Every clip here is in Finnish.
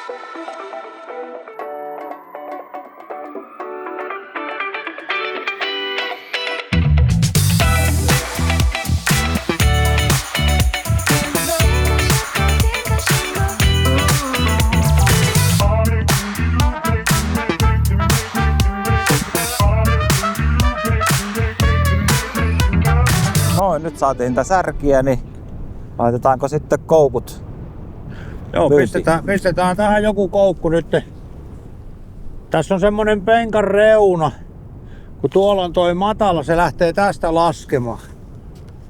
Noin, nyt saatiin niitä särkiä, niin laitetaanko sitten koukut? Joo, pistetään tähän joku koukku nyt. Tässä on semmonen penkan reuna. Kun tuolla on toi matala, se lähtee tästä laskemaan.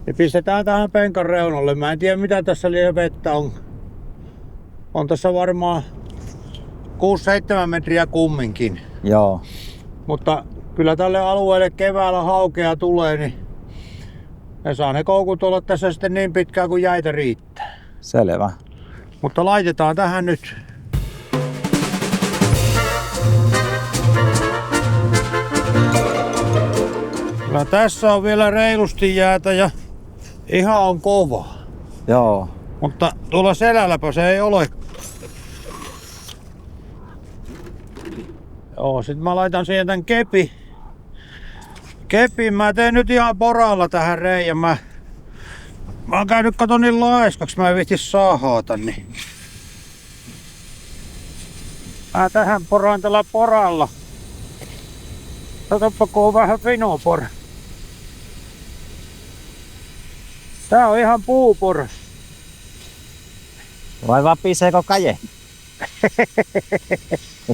Ja pistetään tähän penkan reunalle. Mä en tiedä mitä tässä liian vettä on. On tässä varmaan 6-7 metriä kumminkin. Joo. Mutta kyllä tälle alueelle keväällä haukea tulee, niin ne saa ne koukut olla tässä sitten niin pitkään kuin jäitä riittää. Selvä. Mutta laitetaan tähän nyt. Kyllä tässä on vielä reilusti jäätä ja ihan on kova. Joo. Mutta tuolla selälläpä se ei ole. Joo, sit mä laitan siihen tän kepin. Mä teen nyt ihan poralla tähän reijän. Mä oon käynyt kato niin laiskaksi, mä en viittis saahata, niin. Mä tähän poraan tällä poralla. Katoppa kun on vähän vinopora. Tää on ihan puuporas. Vai vapiseeko kaje?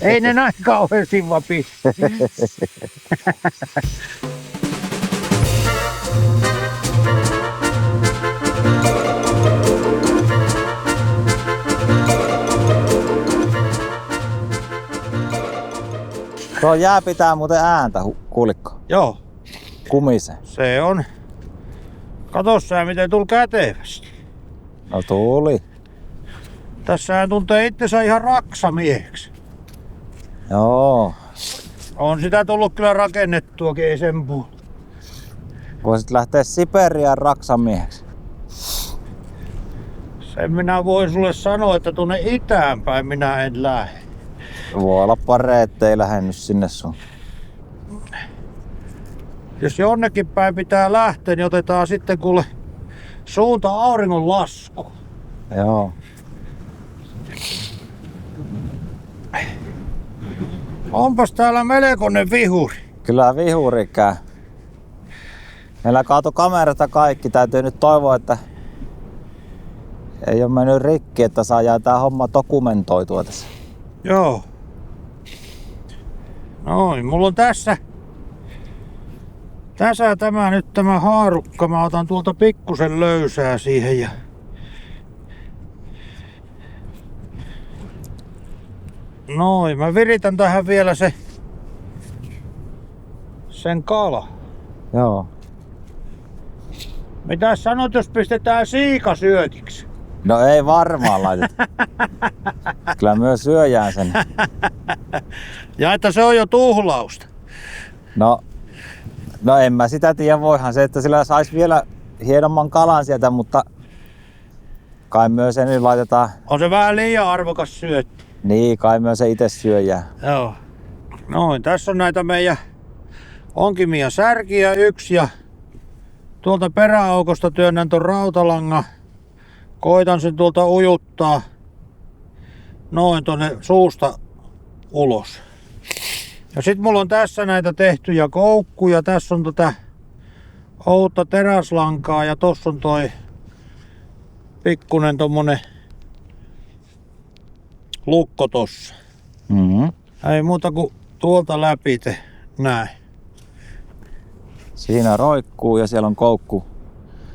Ei ne näin kauheasti vapise. Tuo jää pitää muuten ääntä, kuulikko? Joo. Kumise. Se on. Kato sä miten tuli kätevästi. No tuli. Tässähän tuntee itsensä ihan raksamieheksi. Joo. On sitä tullut kyllä rakennettuakin, ei sen puhu. Voisit lähteä Siperiaan raksamieheksi. Sen minä voin sulle sanoa, että tuonne itään päin minä en lähde. Voi olla pare, ettei lähde nyt sinne sun. Jos jonnekin päin pitää lähteä, niin otetaan sitten kuule suunta auringon lasku. Joo. Onpas täällä melkoinen vihuri. Kyllä vihuri käy. Meillä kaatui kamerata kaikki. Täytyy nyt toivoa, että ei ole mennyt rikki, että saadaan tää homma dokumentoitua tässä. Joo. Noin, mulla on tässä tämä nyt tämä haarukka. Mä otan tuolta pikkusen löysää siihen ja noin, mä viritän tähän vielä sen kala. Joo. Mitä sanot, jos pistetään siikasyötiksi? No ei varmaan laiteta. Kyllä myös syöjään sen. Ja että se on jo tuhlausta. No en mä sitä tiedä, voihan se, että sillä sais vielä hienomman kalan sieltä, mutta kai myös se nyt laitetaan. On se vähän liian arvokas syötti. Niin, kai myös se itse syöjää. Joo. Noin, tässä on näitä meidän onkimia särkiä yksi ja tuolta peräaukosta työnnän ton rautalangan. Koitan sen tuolta ujuttaa noin tonne suusta ulos. Ja sit mulla on tässä näitä tehtyjä koukkuja. Tässä on tätä outta teräslankaa ja tossa on toi pikkunen tommonen lukko tossa. Mm-hmm. Ei muuta kuin tuolta läpi näin. Siinä roikkuu ja siellä on koukku.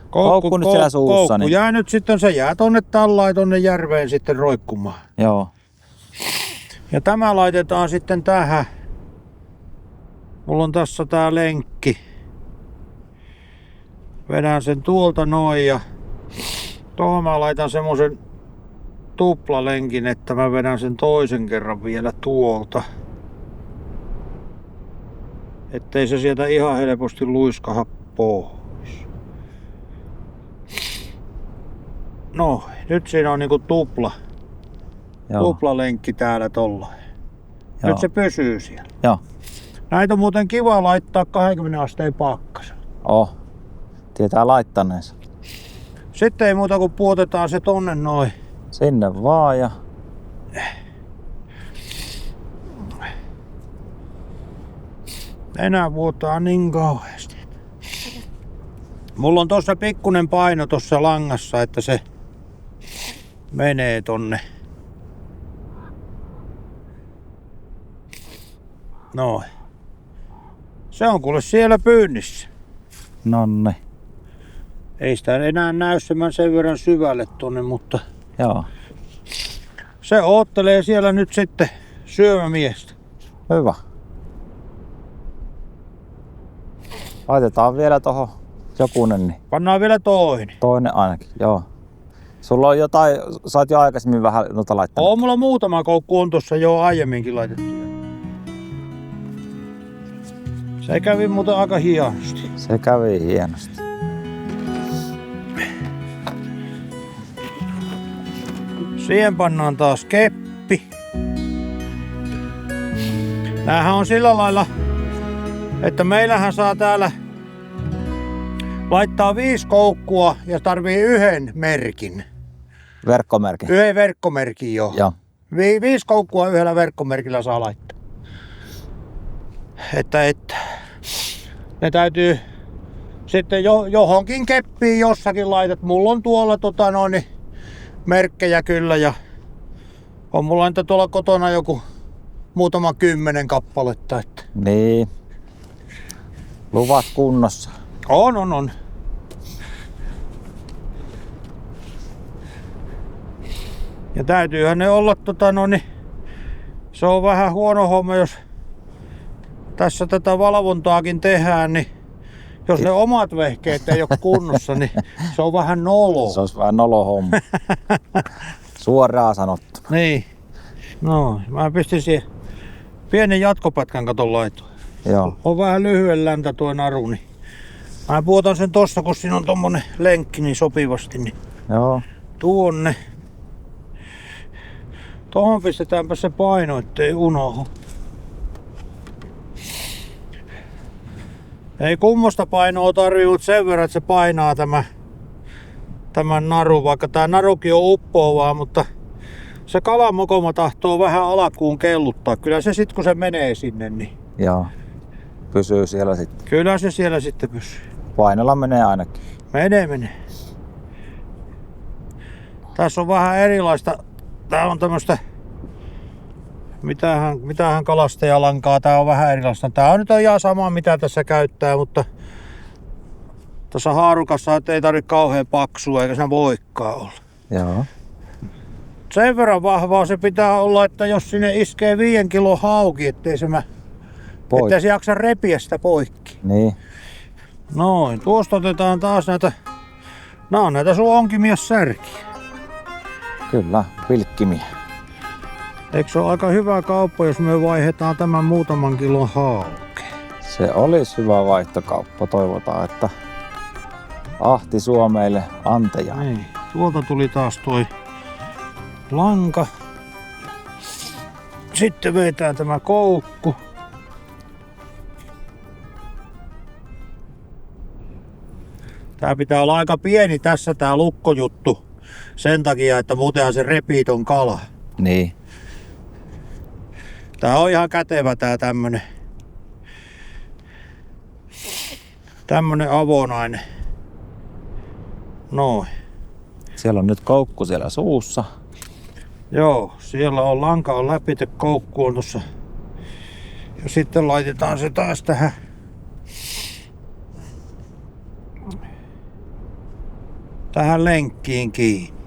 Koukku nyt siellä suussa. Koukku Niin. jää nyt sitten, se jää tonne tallaan tonne järveen sitten roikkumaan. Joo. Ja tämä laitetaan sitten tähän. Mulla on tässä tää lenkki. Vedän sen tuolta noin ja tuohon mä laitan semmosen tuplalenkin, että mä vedän sen toisen kerran vielä tuolta. Ettei se sieltä ihan helposti luiskaha pois. No, nyt siinä on niinku tupla Joo. Tuplalenkki täällä tollain. Joo. Nyt se pysyy siellä. Joo. Näitä on muuten kiva laittaa 20 asteen pakkasella. Tietää laittaneensa. Sitten ei muuta kuin puotetaan se tonne noin. Sinne vaan ja... Enää vuotaa niin kauheasti. Mulla on tossa pikkunen paino tossa langassa, että se menee tonne. Noin. Se on kuule siellä pyynnissä. Nonne. Ei sitä enää näy sen verran syvälle tonne, mutta Joo. se oottelee siellä nyt sitten syömämiestä. Hyvä. Laitetaan vielä tohon jokunen, niin Pannaan vielä toinen. toinen ainakin. Joo. Sulla on jotain, sä oot jo aikaisemmin vähän noita laittanut. Mulla muutama koukku on tossa jo aiemminkin laitettu. Se kävi muuten aika hienosti. Se kävi hienosti. Siihen pannaan taas keppi. Näähän on sillä lailla, että meillähän saa täällä laittaa 5 koukkua ja tarvii yhden merkin. Verkkomerkki. Yhden verkkomerkin jo. Joo. 5 koukkua yhdellä verkkomerkillä saa laittaa. Että ne täytyy sitten johonkin keppiin jossakin laitat. Mulla on tuolla merkkejä kyllä ja on mulla niitä tuolla kotona joku muutama 10 kappaletta. Että. Niin. Luvat kunnossa. On. Ja täytyyhän ne olla se on vähän huono homma, jos tässä tätä valvontaakin tehdään, niin jos ne omat vehkeet ei ole kunnossa, niin se on vähän nolo. Se olisi vähän nolo homma. Suoraan sanottu. Niin. No, mä pistin siihen pienen jatkopätkän katon laitoon. Joo. On vähän lyhyen läntä tuo naru, niin mä puotan sen tossa, kun siinä on tommonen lenkki niin sopivasti, niin Joo. tuonne. Tuohon pistetäänpä se paino, ettei unohdu. Ei kummosta painoa tarvii, mutta sen verran, että se painaa tämän naru, vaikka tää narukin on uppoavaa, mutta se kalamokoma tahtoo vähän alkuun kelluttaa. Kyllä se sit kun se menee sinne, niin Joo. Pysyy siellä sitten. kyllä se siellä sitten pysyy. Painolla menee ainakin. Menee. Tässä on vähän erilaista. Tää on tämmöstä mitähän kalastajalankaa. Tää on vähän erilaista. Tää on nyt ihan sama mitä tässä käyttää, mutta tässä haarukassa ei tarvitse kauhean paksua eikä siinä voikaan olla. Joo. Sen verran vahvaa se pitää olla, että jos sinne iskee 5 kilon hauki, ettei se jaksa repiä sitä poikki. Niin. Noin, tuosta otetaan taas näitä sun onkimia särkiä. Kyllä. Pilkkimiä. Eikö se ole aika hyvä kauppa, jos me vaihdetaan tämän muutaman kilon hauki? Se olisi hyvä vaihtokauppa. Toivotaan, että ahti Suomeille anteja. Niin, tuolta tuli taas toi lanka. Sitten vetään tämä koukku. Tää pitää olla aika pieni tässä tää lukkojuttu. Sen takia, että muutenhan se repii ton kala. Niin. Tää on ihan kätevä tää tämmönen avonainen. Noin. Siellä on nyt koukku siellä suussa. Joo, siellä on lanka on läpite, koukku on tossa. Ja sitten laitetaan se taas tähän lenkkiin kiinni.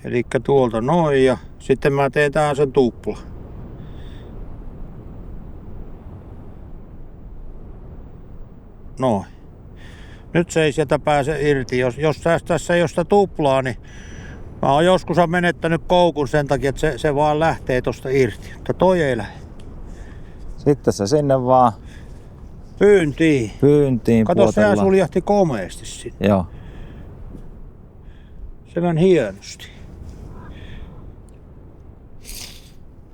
Elikkä tuolta noin ja sitten mä teen tähän sen tupla. Noin. Nyt se ei sieltä pääse irti. Jos tässä ei ole sitä tuplaa, niin mä oon joskus menettänyt koukun sen takia, että se vaan lähtee tosta irti. Mutta toi ei lähde. Sitten se sinne vaan Pyyntiin. Kato, sehän puotellaan. suljahti komeesti sinne. Joo. Se meni hienosti.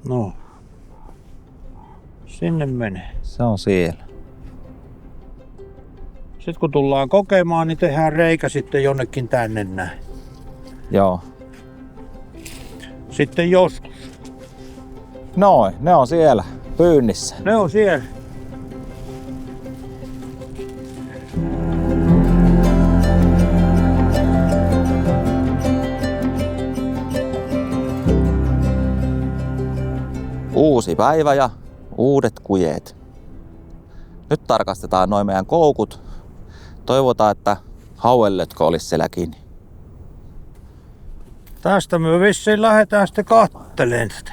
No. Sinne menee. Se on siellä. Sitten kun tullaan kokemaan, niin tehdään reikä sitten jonnekin tänne näin. Joo. Sitten joskus. Noin, ne on siellä pyynnissä. Ne on siellä. Uusi päivä ja uudet kujeet. Nyt tarkastetaan noin meidän koukut. Toivotaan, että hauelletko olisi siellä kiinni. Tästä me vissiin lähdetään sitten katteleen tätä.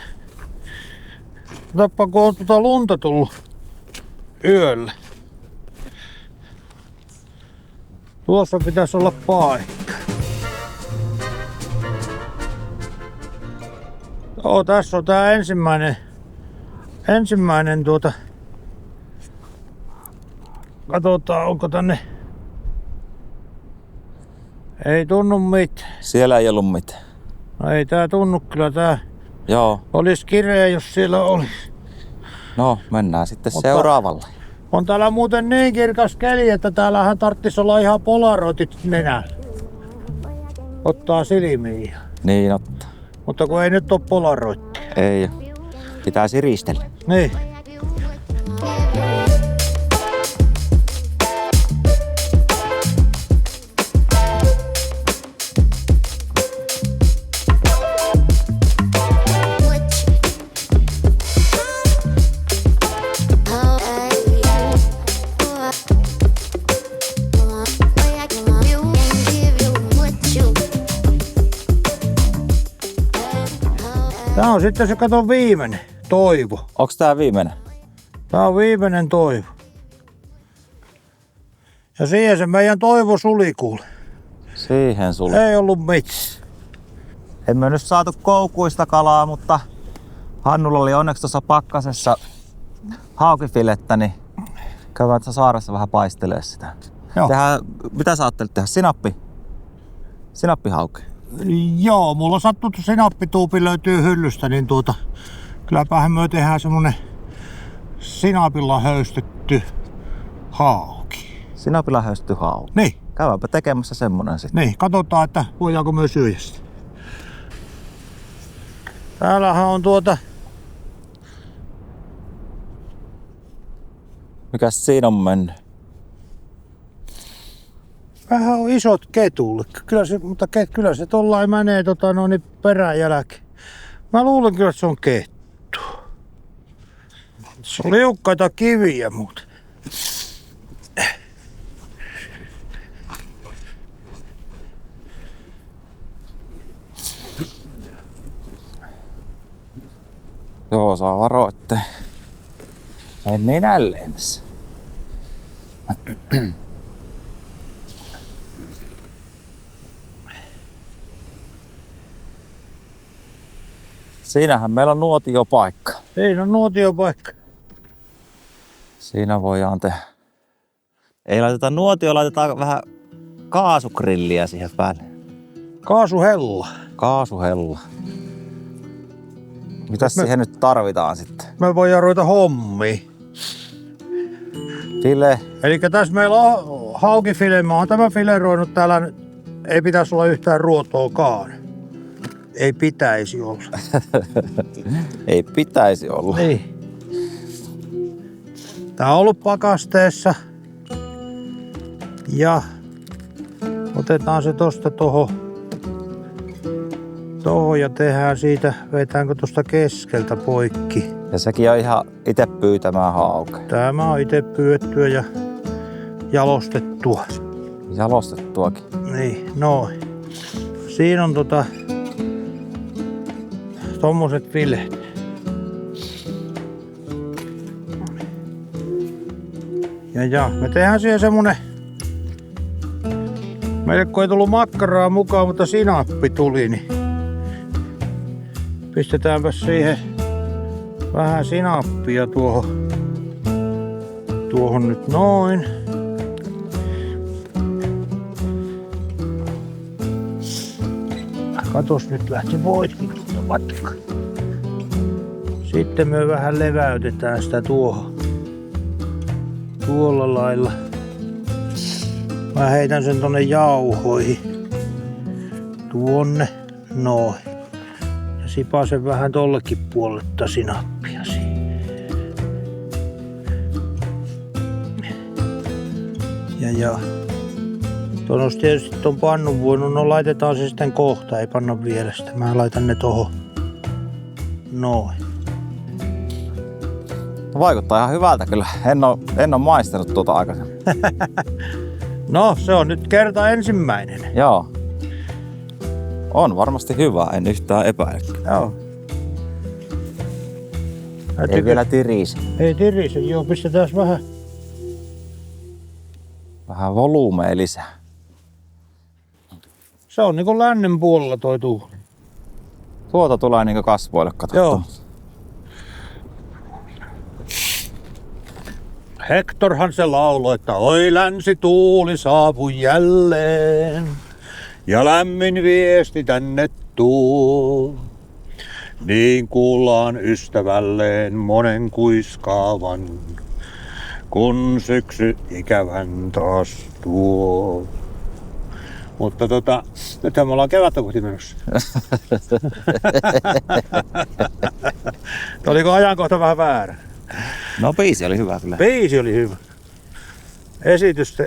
Katoppa, kun on tuota lunta tullut yöllä. Tuossa pitäisi olla paikka. Joo, tässä on tää ensimmäinen katsotaan, onko tänne. Ei tunnu mitään. Siellä ei ollut mitään. No ei tää tunnu kyllä, tää Joo. olisi kireä, jos siellä olisi. No, mennään sitten Mutta seuraavalle. on täällä muuten niin kirkas keli, että täällähän tarttis olla ihan polaroitit nenällä. Ottaa silmiin. Niin ottaa. Mutta kun ei nyt oo polaroittia. Ei. Pitäisi riistellä. Niin. Tää on sitten se katon viimeinen toivo. Onks tää viimeinen? Tää on viimeinen toivo. Ja siihen se meidän toivo suli kuule. Siihen sulle. Ei ollut mitään. Emme nyt saatu koukuista kalaa, mutta Hannulla oli onneksi tuossa pakkasessa haukifilettä, niin käydään tässä saaressa vähän paistelee sitä. Joo. Mitä sä ajattelit tehdä? Sinappihauki. Joo, mulla sattuu sinappituupi löytyy hyllystä, niin kylläpähän me tehdään semmonen sinapilla höystetty hauki. Sinapilla höystetty hauki. Niin, Käydäänpä tekemässä semmonen sitten. niin, katsotaan, että voidaanko myös syödä sitä. Täällähän on Mikäs siinä on mennyt? vähän on isot ketulle. Kyllä se tollain menee perän jälkeen. Mä luulen kyllä, että se on kettu. Se on liukkaita kiviä muuten. Joo, saa varoa, ettei ei nenälleen tässä. Siinähän meillä on nuotiopaikka. Siinä on nuotiopaikka. Siinä voidaan tehdä. Ei laiteta nuotio, laitetaan vähän kaasugrilliä siihen päälle. Kaasuhella. Kaasuhella. Mitäs siihen nyt tarvitaan sitten? Me voidaan ruveta hommiin. File. Elikkä tässä meillä on haukifile. Mä oon tämän fileroinut täällä. Ei pitäisi olla yhtään ruotoakaan. Ei pitäisi olla. Ei pitäisi olla. Niin. Tää on ollut pakasteessa. Ja otetaan se tosta tohon ja tehdään siitä, vetäänkö tosta keskeltä poikki. Ja sekin on ihan itse pyytämään hauke. Tämä on itse pyydettyä ja jalostettua. Jalostettuakin. Niin, noin. Siinä on tommoset fileet. Ja me tehdään siihen semmonen. Meille kun ei tullut makkaraa mukaan, mutta sinappi tuli, niin pistetäänpä siihen vähän sinappia tuohon nyt noin. Katos, nyt lähti voitkin tuolta matka. Sitten me vähän leväytetään sitä tuolla lailla. Mä heitän sen tonne jauhoihin. Tuonne, noin. Ja sipasen vähän tollekin puoletta sinappia siihen. Ja. Tuon olisi tietysti ton pannun voinut, no laitetaan se sitten kohta, ei panna vielä sitä. Mä laitan ne tohon. Noin. Vaikuttaa ihan hyvältä kyllä. En oo maistanut tuota aikaisemmin. No, se on nyt kerta ensimmäinen. Joo. On varmasti hyvä, en yhtään epäile. Joo. Ei vielä tirise. Ei tirise, joo, pistetään Vähän volyymea lisää. Se on niinku lännen puolella toi tuuli. Tuota tulee niinku kasvoille katsottua. Joo. Hectorhan se lauloi, että oi länsi tuuli saapu jälleen. Ja lämmin viesti tänne tuo. Niin kuullaan ystävälleen monen kuiskaavan, kun syksy ikävän taas tuo. Mutta nythän me ollaan kevättä kohti menossa. Oliko ajankohta vähän väärä? No biisi oli hyvä kyllä. Biisi oli hyvä.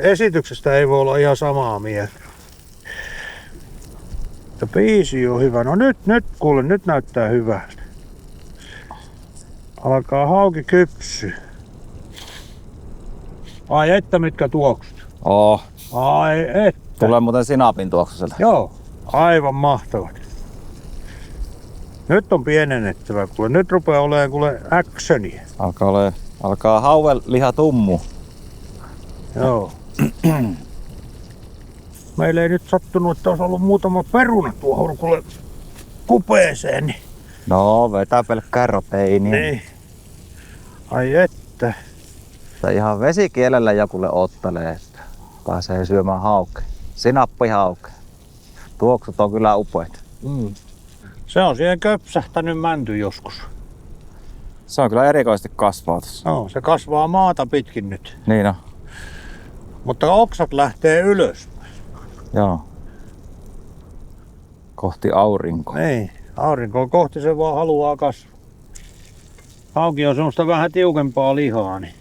Esityksestä ei voi olla ihan samaa mieltä. Mutta biisi on hyvä. No nyt kuule, nyt näyttää hyvältä. Alkaa hauki kypsyä. Ai että mitkä tuoksut. Ai että. Tulee muuten sinapin tuoksu sieltä. Joo, aivan mahtavat. Nyt on pienennettävä, kuule. Nyt rupeaa olemaan kuule actionia. Alkaa haueliha tummu. Joo. Meillä ei nyt sattunut, että olisi ollut muutama peruna tuohon kuule kupeeseen. Niin. No, vetää pelkkää roteiiniä. Niin. Ai että. Tai ihan vesikielellä jokulle ottelee, että pääsee syömään haukea. Sinappihauke. Tuoksut on kyllä upeita. Se on siihen köpsähtänyt mänty joskus. Se on kyllä erikoisesti kasvaa tossa. No, se kasvaa maata pitkin nyt. Niin on. Mutta oksat lähtee ylös. Joo. Kohti aurinkoa. Niin, aurinkoon kohti se vaan haluaa kasvaa. Hauki on semmoista vähän tiukempaa lihaa, niin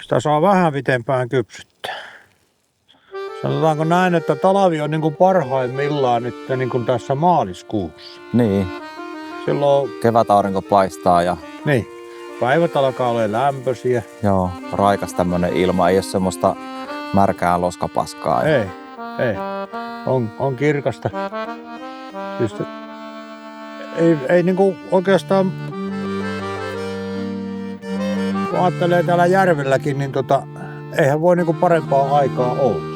sitä saa vähän pitempään kypsyttää. Sanotaanko näin, että talvi on niin kuin parhaimmillaan nyt niin kuin tässä maaliskuussa. Niin. Silloin Kevätaurinko paistaa ja niin, päivät alkaa olla lämpöisiä. joo, raikas tämmönen ilma, ei ole semmoista märkää loskapaskaa. Ei. On kirkasta. Siis ei niinku oikeastaan, kun ajattelee täällä järvelläkin, niin eihän voi niinku parempaa aikaa olla.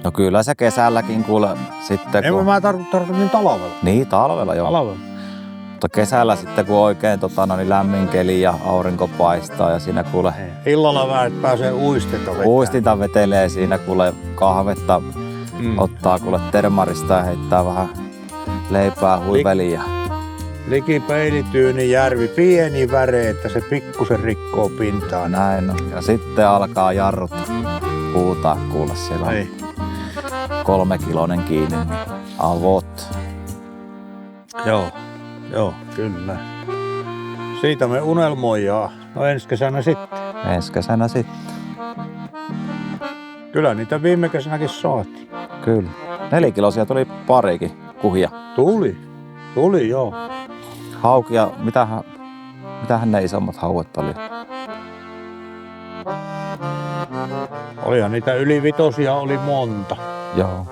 No kyllä se kesälläkin kuule sitten Ei kun... mä tarkoitin talvella. Niin, talvella joo. Talvella. Mutta kesällä sitten kun oikein niin lämmin keli ja aurinko paistaa ja siinä kuule Illalla vähän pääsee uistinta vetämään. uistinta vetelee siinä kuule kahvetta ottaa kuule termarista ja heittää vähän leipää huiveliin. Liki Peilityyni järvi, pieni väre, että se pikkusen rikkoo pintaa. Näin on. Ja sitten alkaa jarrut huutaa kuule siellä. Ei. 3 kilonen kiinni, niin avot. Joo, kyllä. Siitä me unelmoidaan. No ensi kesänä sitten. Ensi kesänä sitten. Kyllä niitä viime kesänäkin saatiin. Kyllä. 4 kilosia tuli parikin kuhia. Tuli joo. Haukia, mitähän ne isommat hauet oli? Olihan niitä yli 5 oli monta. Joo.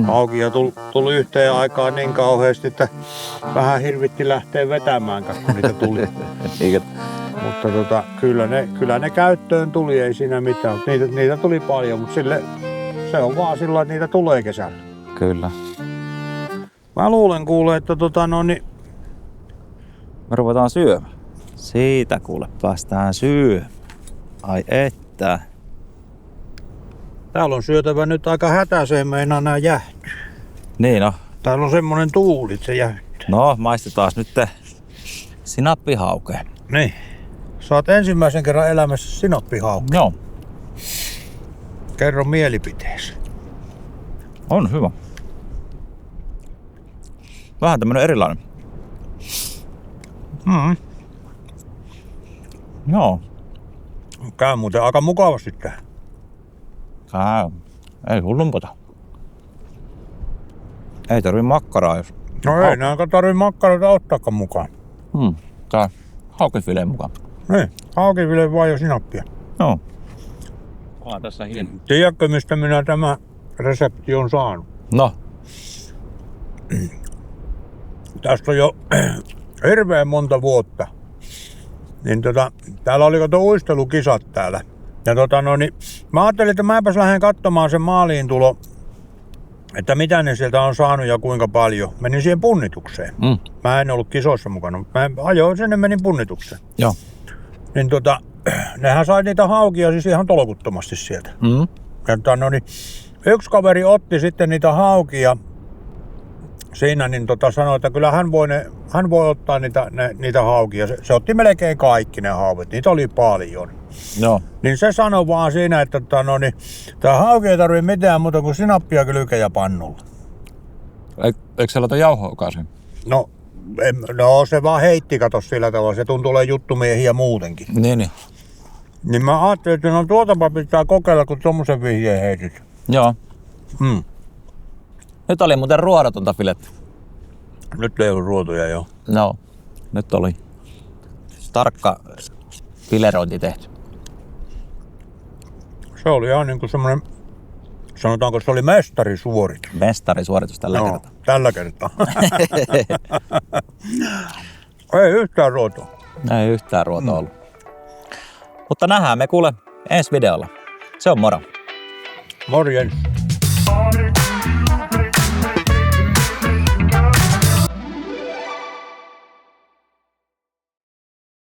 Haukia tuli yhteen aikaan niin kauheasti, että vähän hirvitti lähteä vetämään, kun niitä tuli. Mutta kyllä ne käyttöön tuli, ei siinä mitään. Niitä tuli paljon, mutta se on vaan sillä, että niitä tulee kesällä. Kyllä. Mä luulen kuule, että Me ruvetaan syömään. Siitä kuule päästään syömään. Ai että. täällä on syötävä nyt aika hätäiseen, meinaa nää jäähtyy. Niin no. Täällä on semmonen tuuli, että se jäyttää. No, maistetaan nyt sinappihaukea. Niin. Saat ensimmäisen kerran elämässä sinappihaukea. Joo. Kerro mielipiteesi. On hyvä. Vähän tämmönen erilainen. Joo. Käy muuten aika mukavasti tää. Ei hullumpota. Ei tarvii makkaraa, jos... No ei näinkö tarvii makkaroita ottaakaan mukaan. Tää haukifileen mukaan. Niin, haukifile vaan ja sinappia. Joo. Ollaan tässä hiljaa. Tiedätkö mistä minä tämä resepti on saanut? No. Tästä on jo hirveän monta vuotta. Niin täällä oli kato uistelukisat täällä. Ja mä ajattelin, että mäpäs lähden katsomaan sen maaliin tulo, että mitä ne sieltä on saanut ja kuinka paljon. Menin siihen punnitukseen. Mä en ollut kisoissa mukana, mutta mä ajoin sen ja menin punnitukseen. Joo. Niin nehän sai niitä haukia siis ihan tolkuttomasti sieltä. Ja yksi kaveri otti sitten niitä haukia siinä, niin sanoi, että kyllä hän voi ottaa niitä haukia. Se otti melkein kaikki ne hauet, niitä oli paljon. Joo. Niin se sanoi vaan siinä, että tää hauki ei tarvii mitään muuta kuin sinappia, kylkeä pannulla. Eikö se laita jauhoakaan sen? No se vaan heitti kato sillä tavalla, se tuntuu olemaan juttumiehiä muutenkin. Niin. Niin mä ajattelin, että tuotapa pitää kokeilla, kun tommosen vihjeen heitit. Joo. Nyt oli muuten ruodotonta filettä. Nyt ei ollut ruotoja jo. No, nyt oli tarkka filerointi tehty. Se oli ihan niinku semmonen, sanotaanko se oli mestarisuoritus. Mestarisuoritus tällä kertaa. Tällä kertaa. Ei yhtään ruotoa. Ei yhtään ruotoa ollut. Mutta nähdään me kuule ensi videolla. Se on moro. Morjens.